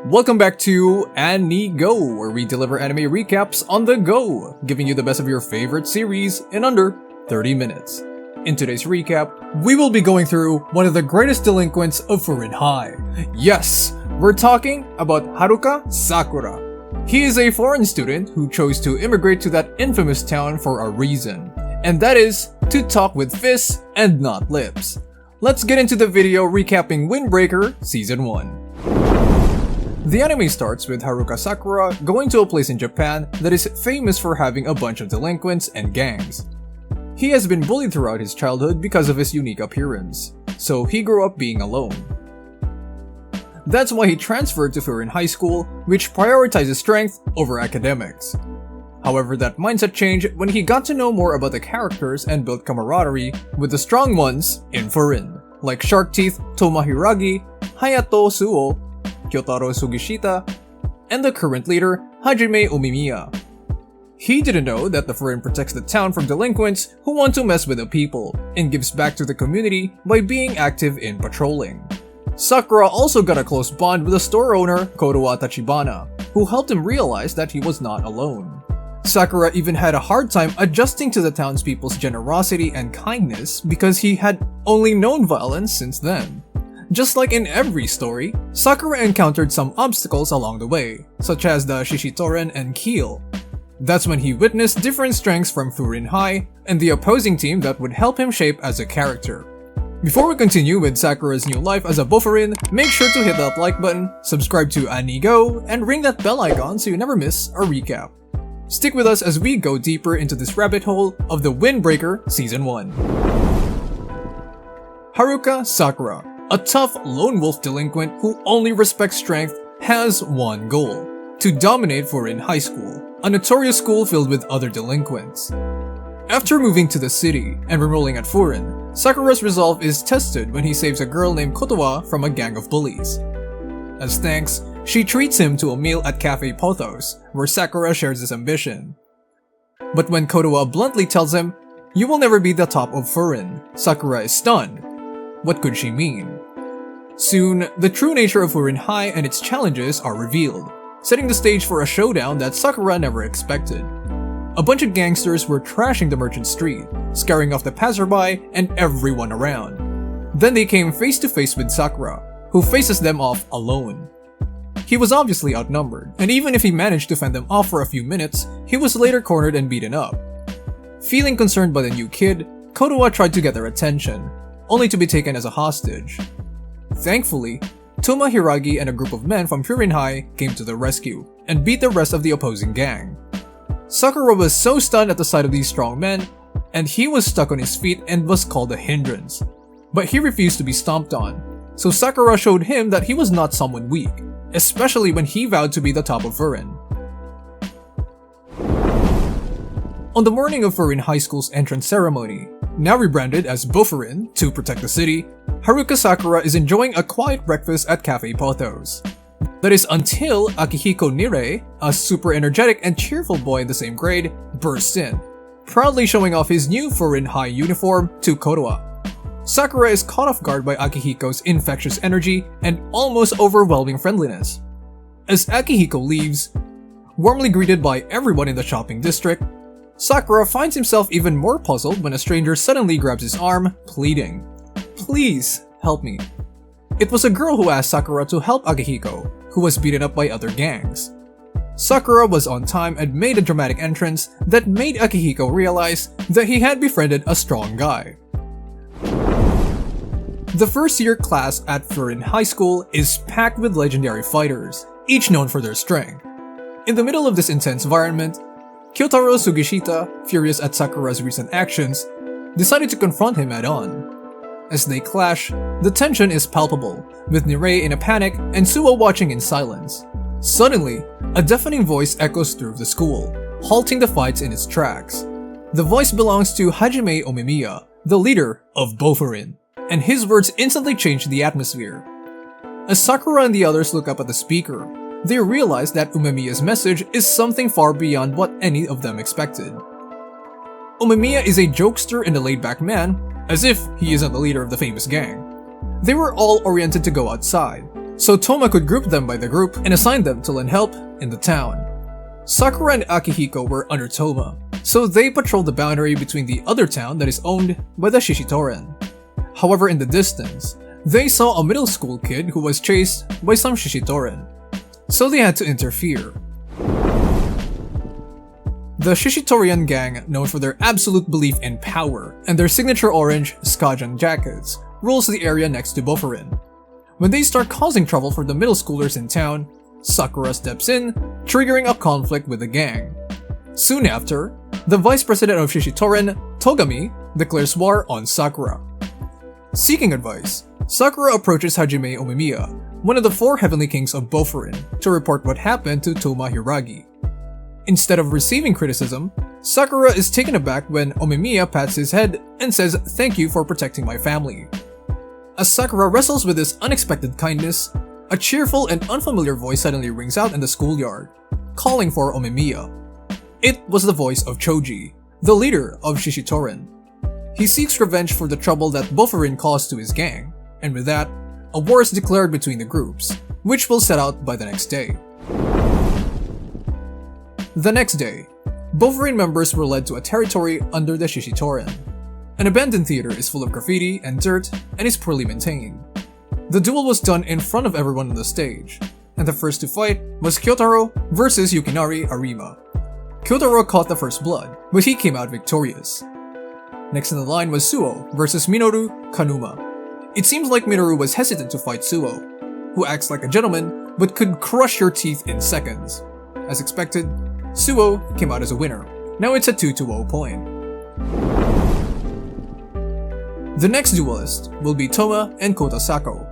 Welcome back to Anigo, where we deliver anime recaps on the go, giving you the best of your favorite series in under 30 minutes. In today's recap, we will be going through one of the greatest delinquents of Furin High. Yes, we're talking about Haruka Sakura. He is a foreign student who chose to immigrate to that infamous town for a reason, and that is to talk with fists and not lips. Let's get into the video recapping Windbreaker Season 1. The anime starts with Haruka Sakura going to a place in Japan that is famous for having a bunch of delinquents and gangs. He has been bullied throughout his childhood because of his unique appearance, so he grew up being alone. That's why he transferred to Furin High School, which prioritizes strength over academics. However, that mindset changed when he got to know more about the characters and built camaraderie with the strong ones in Furin, like Shark Teeth Toma Hiragi, Hayato Suo, Kyotaro Sugishita, and the current leader, Hajime Umemiya. He didn't know that the Furin protects the town from delinquents who want to mess with the people, and gives back to the community by being active in patrolling. Sakura also got a close bond with the store owner, Kodowa Tachibana, who helped him realize that he was not alone. Sakura even had a hard time adjusting to the townspeople's generosity and kindness because he had only known violence since then. Just like in every story, Sakura encountered some obstacles along the way, such as the Shishitoren and Keel. That's when he witnessed different strengths from Furin High and the opposing team that would help him shape as a character. Before we continue with Sakura's new life as a Bofurin, make sure to hit that like button, subscribe to Anigo, and ring that bell icon so you never miss a recap. Stick with us as we go deeper into this rabbit hole of the Windbreaker Season 1. Haruka Sakura, a tough lone wolf delinquent who only respects strength, has one goal: to dominate Furin High School, a notorious school filled with other delinquents. After moving to the city and enrolling at Furin, Sakura's resolve is tested when he saves a girl named Kotowa from a gang of bullies. As thanks, she treats him to a meal at Cafe Pothos, where Sakura shares his ambition. But when Kotowa bluntly tells him, "You will never be the top of Furin," Sakura is stunned. What could she mean? Soon, the true nature of Furin High and its challenges are revealed, setting the stage for a showdown that Sakura never expected. A bunch of gangsters were trashing the merchant street, scaring off the passerby and everyone around. Then they came face to face with Sakura, who faces them off alone. He was obviously outnumbered, and even if he managed to fend them off for a few minutes, he was later cornered and beaten up. Feeling concerned by the new kid, Kotowa tried to get their attention, only to be taken as a hostage. Thankfully, Toma Hiragi and a group of men from Furin High came to the rescue and beat the rest of the opposing gang. Sakura was so stunned at the sight of these strong men, and he was stuck on his feet and was called a hindrance. But he refused to be stomped on, so Sakura showed him that he was not someone weak, especially when he vowed to be the top of Furin. On the morning of Furin High School's entrance ceremony, now rebranded as Bofurin to protect the city, Haruka Sakura is enjoying a quiet breakfast at Cafe Pothos. That is until Akihiko Nirei, a super energetic and cheerful boy in the same grade, bursts in, proudly showing off his new Furin High uniform to Kotowa. Sakura is caught off guard by Akihiko's infectious energy and almost overwhelming friendliness. As Akihiko leaves, warmly greeted by everyone in the shopping district, Sakura finds himself even more puzzled when a stranger suddenly grabs his arm, pleading, "Please, help me." It was a girl who asked Sakura to help Akihiko, who was beaten up by other gangs. Sakura was on time and made a dramatic entrance that made Akihiko realize that he had befriended a strong guy. The first year class at Furin High School is packed with legendary fighters, each known for their strength. In the middle of this intense environment, Kyotaro Sugishita, furious at Sakura's recent actions, decided to confront him head-on. As they clash, the tension is palpable, with Nirei in a panic and Suo watching in silence. Suddenly, a deafening voice echoes through the school, halting the fights in its tracks. The voice belongs to Hajime Umemiya, the leader of Bofurin, and his words instantly change the atmosphere. As Sakura and the others look up at the speaker, they realize that Umemiya's message is something far beyond what any of them expected. Umemiya is a jokester and a laid-back man, as if he isn't the leader of the famous gang. They were all oriented to go outside, so Toma could group them by the group and assign them to lend help in the town. Sakura and Akihiko were under Toma, so they patrolled the boundary between the other town that is owned by the Shishitoren. However, in the distance, they saw a middle school kid who was chased by some Shishitoren, so they had to interfere. The Shishitorian gang, known for their absolute belief in power and their signature orange Skajan jackets, rules the area next to Bofurin. When they start causing trouble for the middle schoolers in town, Sakura steps in, triggering a conflict with the gang. Soon after, the vice president of Shishitoren, Togami, declares war on Sakura. Seeking advice, Sakura approaches Hajime Omimiya, one of the 4 heavenly kings of Bofurin, to report what happened to Toma Hiragi. Instead of receiving criticism, Sakura is taken aback when Omimiya pats his head and says thank you for protecting my family. As Sakura wrestles with this unexpected kindness, a cheerful and unfamiliar voice suddenly rings out in the schoolyard, calling for Omimiya. It was the voice of Choji, the leader of Shishitoren. He seeks revenge for the trouble that Bofurin caused to his gang, and with that, a war is declared between the groups, which will set out by the next day. The next day, Bofurin members were led to a territory under the Shishitoren. An abandoned theater is full of graffiti and dirt and is poorly maintained. The duel was done in front of everyone on the stage, and the first to fight was Kyotaro versus Yukinari Arima. Kyotaro caught the first blood, but he came out victorious. Next in the line was Suo versus Minoru Kanuma. It seems like Minoru was hesitant to fight Suo, who acts like a gentleman but could crush your teeth in seconds. As expected, Suo came out as a winner. Now it's a 2-0 point. The next duelist will be Toma and Kota Sako.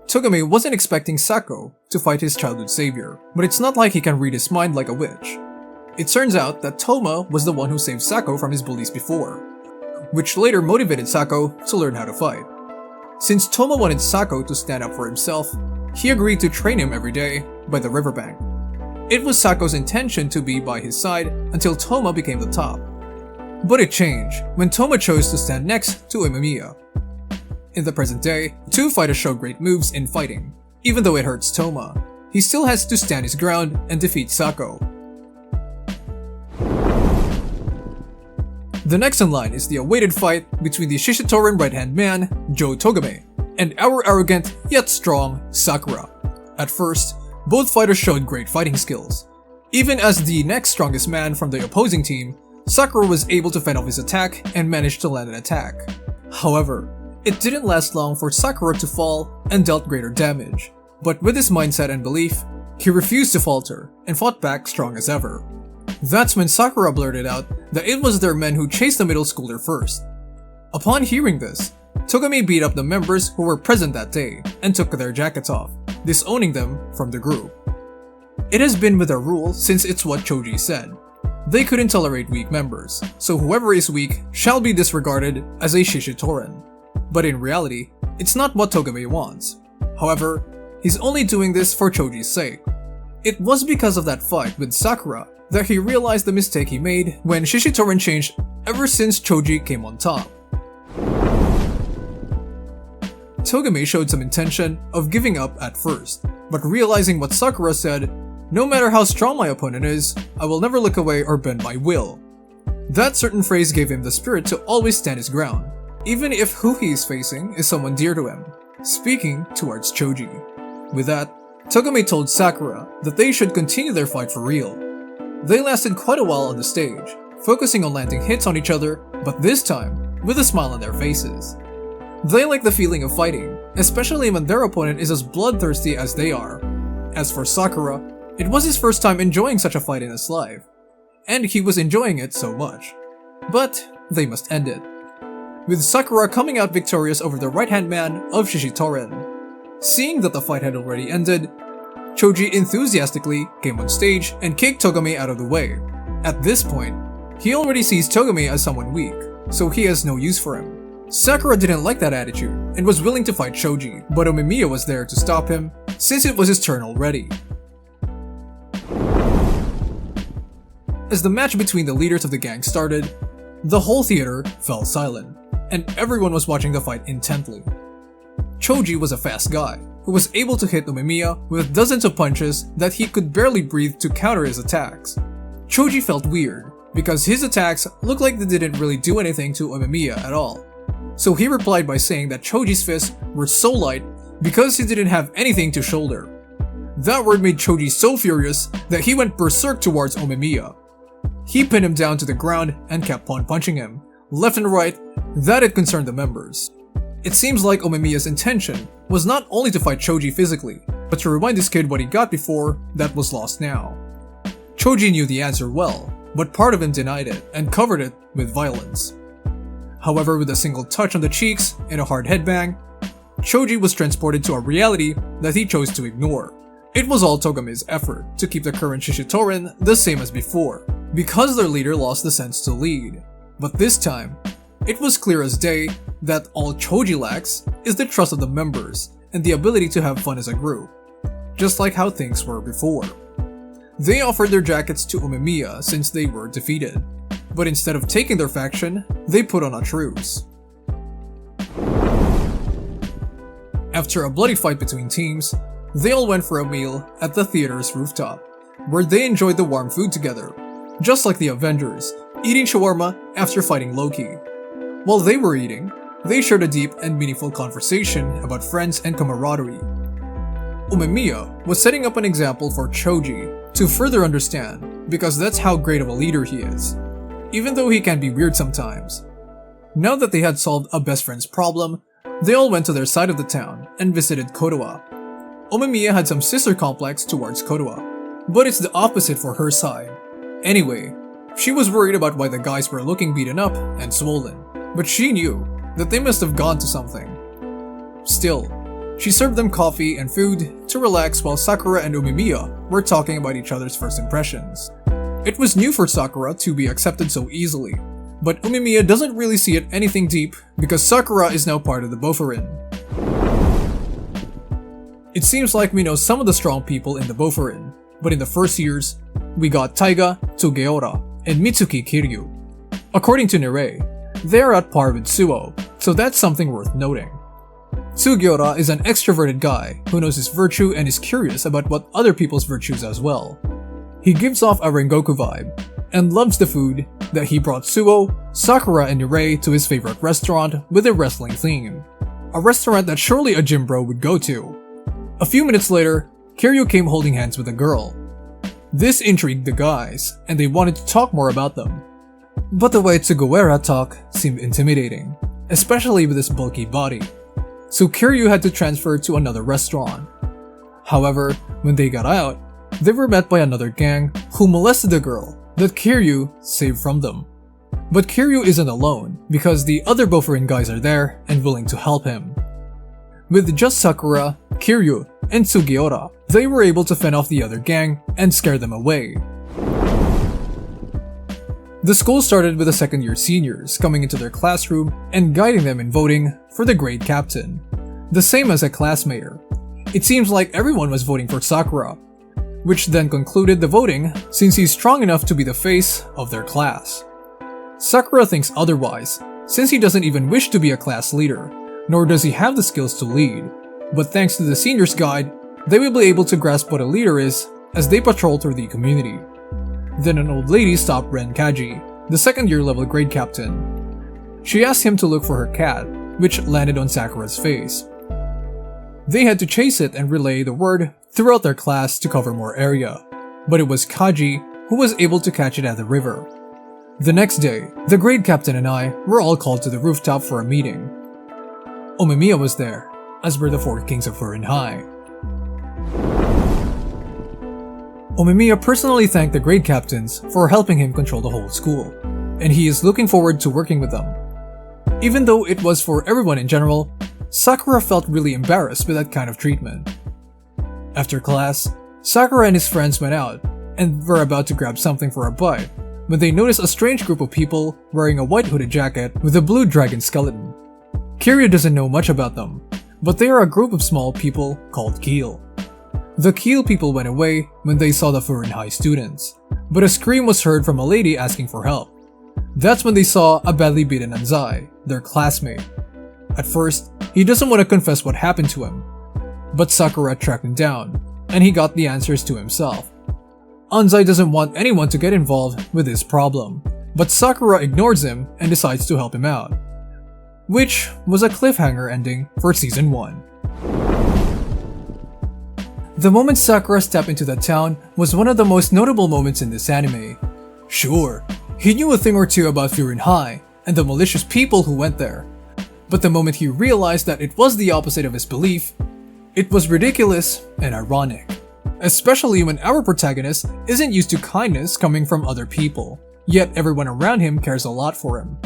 Togami wasn't expecting Sako to fight his childhood savior, but it's not like he can read his mind like a witch. It turns out that Toma was the one who saved Sako from his bullies before, which later motivated Sako to learn how to fight. Since Toma wanted Sako to stand up for himself, he agreed to train him every day by the riverbank. It was Sako's intention to be by his side until Toma became the top. But it changed when Toma chose to stand next to Omimiya. In the present day, 2 fighters show great moves in fighting. Even though it hurts Toma, he still has to stand his ground and defeat Sako. The next in line is the awaited fight between the Shishitoren right-hand man, Jo Togame, and our arrogant yet strong Sakura. At first, both fighters showed great fighting skills. Even as the next strongest man from the opposing team, Sakura was able to fend off his attack and managed to land an attack. However, it didn't last long for Sakura to fall and dealt greater damage. But with his mindset and belief, he refused to falter and fought back strong as ever. That's when Sakura blurted out that it was their men who chased the middle schooler first. Upon hearing this, Togami beat up the members who were present that day and took their jackets off, disowning them from the group. It has been with a rule since it's what Choji said. They couldn't tolerate weak members, so whoever is weak shall be disregarded as a Shishitoren. But in reality, it's not what Togami wants. However, he's only doing this for Choji's sake. It was because of that fight with Sakura that he realized the mistake he made when Shishitoren changed ever since Choji came on top. Togami showed some intention of giving up at first, but realizing what Sakura said, "No matter how strong my opponent is, I will never look away or bend my will." That certain phrase gave him the spirit to always stand his ground, even if who he is facing is someone dear to him, speaking towards Choji. With that, Togami told Sakura that they should continue their fight for real. They lasted quite a while on the stage, focusing on landing hits on each other, but this time, with a smile on their faces. They like the feeling of fighting, especially when their opponent is as bloodthirsty as they are. As for Sakura, it was his first time enjoying such a fight in his life, and he was enjoying it so much. But they must end it, with Sakura coming out victorious over the right-hand man of Shishitoren. Seeing that the fight had already ended, Choji enthusiastically came on stage and kicked Togami out of the way. At this point, he already sees Togami as someone weak, so he has no use for him. Sakura didn't like that attitude and was willing to fight Choji, but Omimiya was there to stop him since it was his turn already. As the match between the leaders of the gang started, the whole theater fell silent, and everyone was watching the fight intently. Choji was a fast guy, who was able to hit Umemiya with dozens of punches that he could barely breathe to counter his attacks. Choji felt weird, because his attacks looked like they didn't really do anything to Umemiya at all. So he replied by saying that Choji's fists were so light because he didn't have anything to shoulder. That word made Choji so furious that he went berserk towards Umemiya. He pinned him down to the ground and kept on punching him, left and right, that it concerned the members. It seems like Umemiya's intention was not only to fight Choji physically, but to remind this kid what he got before that was lost now. Choji knew the answer well, but part of him denied it and covered it with violence. However, with a single touch on the cheeks and a hard headbang, Choji was transported to a reality that he chose to ignore. It was all Togami's effort to keep the current Shishitorin the same as before, because their leader lost the sense to lead. But this time, it was clear as day that all Choji lacks is the trust of the members and the ability to have fun as a group, just like how things were before. They offered their jackets to Umemiya since they were defeated, but instead of taking their faction, they put on a truce. After a bloody fight between teams, they all went for a meal at the theater's rooftop, where they enjoyed the warm food together, just like the Avengers, eating shawarma after fighting Lowkey. While they were eating, they shared a deep and meaningful conversation about friends and camaraderie. Umemiya was setting up an example for Choji to further understand, because that's how great of a leader he is, even though he can be weird sometimes. Now that they had solved a best friend's problem, they all went to their side of the town and visited Kotoa. Umemiya had some sister complex towards Kotoa, but it's the opposite for her side. Anyway, she was worried about why the guys were looking beaten up and swollen, but she knew that they must have gone to something. Still, she served them coffee and food to relax while Sakura and Umemiya were talking about each other's first impressions. It was new for Sakura to be accepted so easily, but Umemiya doesn't really see it anything deep because Sakura is now part of the Bofurin. It seems like we know some of the strong people in the Bofurin, but in the first years, we got Taiga, Togeura, and Mitsuki Kiryu. According to Nirei, they are at par with Suo, so that's something worth noting. Sugiura is an extroverted guy who knows his virtue and is curious about what other people's virtues as well. He gives off a Rengoku vibe, and loves the food that he brought Suo, Sakura, and Nirei to his favorite restaurant with a wrestling theme. A restaurant that surely a gym bro would go to. A few minutes later, Kiryu came holding hands with a girl. This intrigued the guys, and they wanted to talk more about them. But the way Sugiura talked seemed intimidating, especially with his bulky body. So Kiryu had to transfer to another restaurant. However, when they got out, they were met by another gang who molested the girl that Kiryu saved from them. But Kiryu isn't alone because the other Bofurin guys are there and willing to help him. With just Sakura, Kiryu, and Sugiura, they were able to fend off the other gang and scare them away. The school started with the second-year seniors coming into their classroom and guiding them in voting for the grade captain, the same as a class mayor. It seems like everyone was voting for Sakura, which then concluded the voting since he's strong enough to be the face of their class. Sakura thinks otherwise, since he doesn't even wish to be a class leader, nor does he have the skills to lead, but thanks to the seniors guide, they will be able to grasp what a leader is as they patrol through the community. Then an old lady stopped Ren Kaji, the second-year level grade captain. She asked him to look for her cat, which landed on Sakura's face. They had to chase it and relay the word throughout their class to cover more area, but it was Kaji who was able to catch it at the river. The next day, the grade captain and I were all called to the rooftop for a meeting. Umemiya was there, as were the 4 kings of Furin High. Umemiya personally thanked the grade captains for helping him control the whole school, and he is looking forward to working with them. Even though it was for everyone in general, Sakura felt really embarrassed with that kind of treatment. After class, Sakura and his friends went out and were about to grab something for a bite when they noticed a strange group of people wearing a white hooded jacket with a blue dragon skeleton. Kiryu doesn't know much about them, but they are a group of small people called Keel. The Keel people went away when they saw the Furin High students, but a scream was heard from a lady asking for help. That's when they saw a badly beaten Anzai, their classmate. At first, he doesn't want to confess what happened to him, but Sakura tracked him down, and he got the answers to himself. Anzai doesn't want anyone to get involved with this problem, but Sakura ignores him and decides to help him out. Which was a cliffhanger ending for Season 1. The moment Sakura stepped into the town was one of the most notable moments in this anime. Sure, he knew a thing or two about Furin High and the malicious people who went there, but the moment he realized that it was the opposite of his belief, it was ridiculous and ironic. Especially when our protagonist isn't used to kindness coming from other people, yet everyone around him cares a lot for him.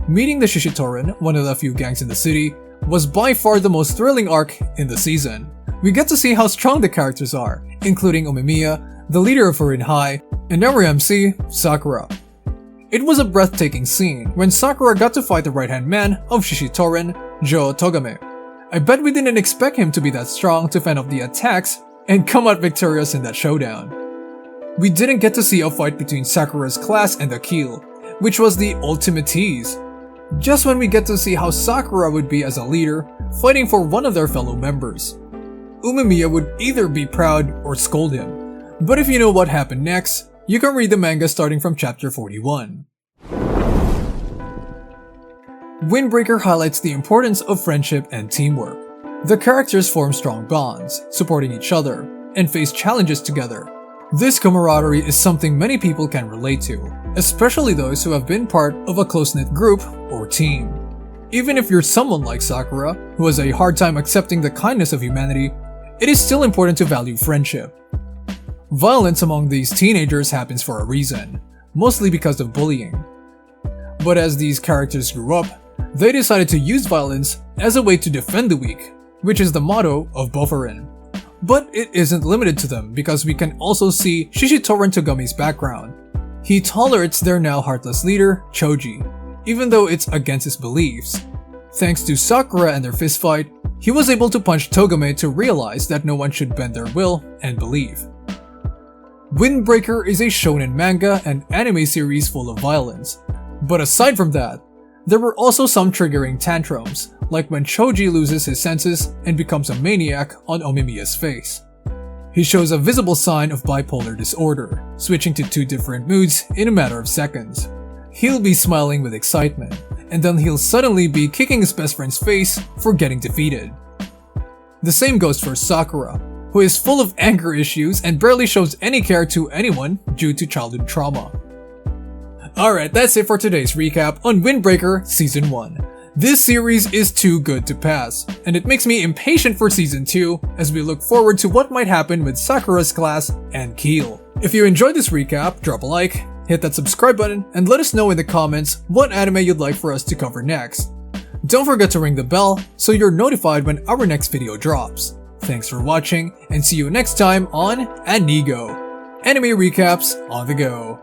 Meeting the Shishitoran, one of the few gangs in the city, was by far the most thrilling arc in the season. We get to see how strong the characters are, including Omimiya, the leader of Furin High, and our MC, Sakura. It was a breathtaking scene when Sakura got to fight the right-hand man of Shishitoran, Jo Togame. I bet we didn't expect him to be that strong to fend off the attacks and come out victorious in that showdown. We didn't get to see a fight between Sakura's class and the Keel, which was the ultimate tease. Just when we get to see how Sakura would be as a leader, fighting for one of their fellow members. Umemiya would either be proud or scold him, but if you know what happened next, you can read the manga starting from chapter 41. Windbreaker highlights the importance of friendship and teamwork. The characters form strong bonds, supporting each other, and face challenges together. This camaraderie is something many people can relate to, especially those who have been part of a close-knit group or team. Even if you're someone like Sakura, who has a hard time accepting the kindness of humanity, it is still important to value friendship. Violence among these teenagers happens for a reason, mostly because of bullying. But as these characters grew up, they decided to use violence as a way to defend the weak, which is the motto of Bofferin. But it isn't limited to them because we can also see Shishitoran Togame's background. He tolerates their now heartless leader, Choji, even though it's against his beliefs. Thanks to Sakura and their fistfight, he was able to punch Togame to realize that no one should bend their will and believe. Windbreaker is a shonen manga and anime series full of violence, but aside from that, there were also some triggering tantrums, like when Choji loses his senses and becomes a maniac on Omimiya's face. He shows a visible sign of bipolar disorder, switching to two different moods in a matter of seconds. He'll be smiling with excitement, and then he'll suddenly be kicking his best friend's face for getting defeated. The same goes for Sakura, who is full of anger issues and barely shows any care to anyone due to childhood trauma. Alright, that's it for today's recap on Windbreaker Season 1. This series is too good to pass, and it makes me impatient for Season 2 as we look forward to what might happen with Sakura's class and Keel. If you enjoyed this recap, drop a like, hit that subscribe button, and let us know in the comments what anime you'd like for us to cover next. Don't forget to ring the bell so you're notified when our next video drops. Thanks for watching, and see you next time on Anigo, anime recaps on the go.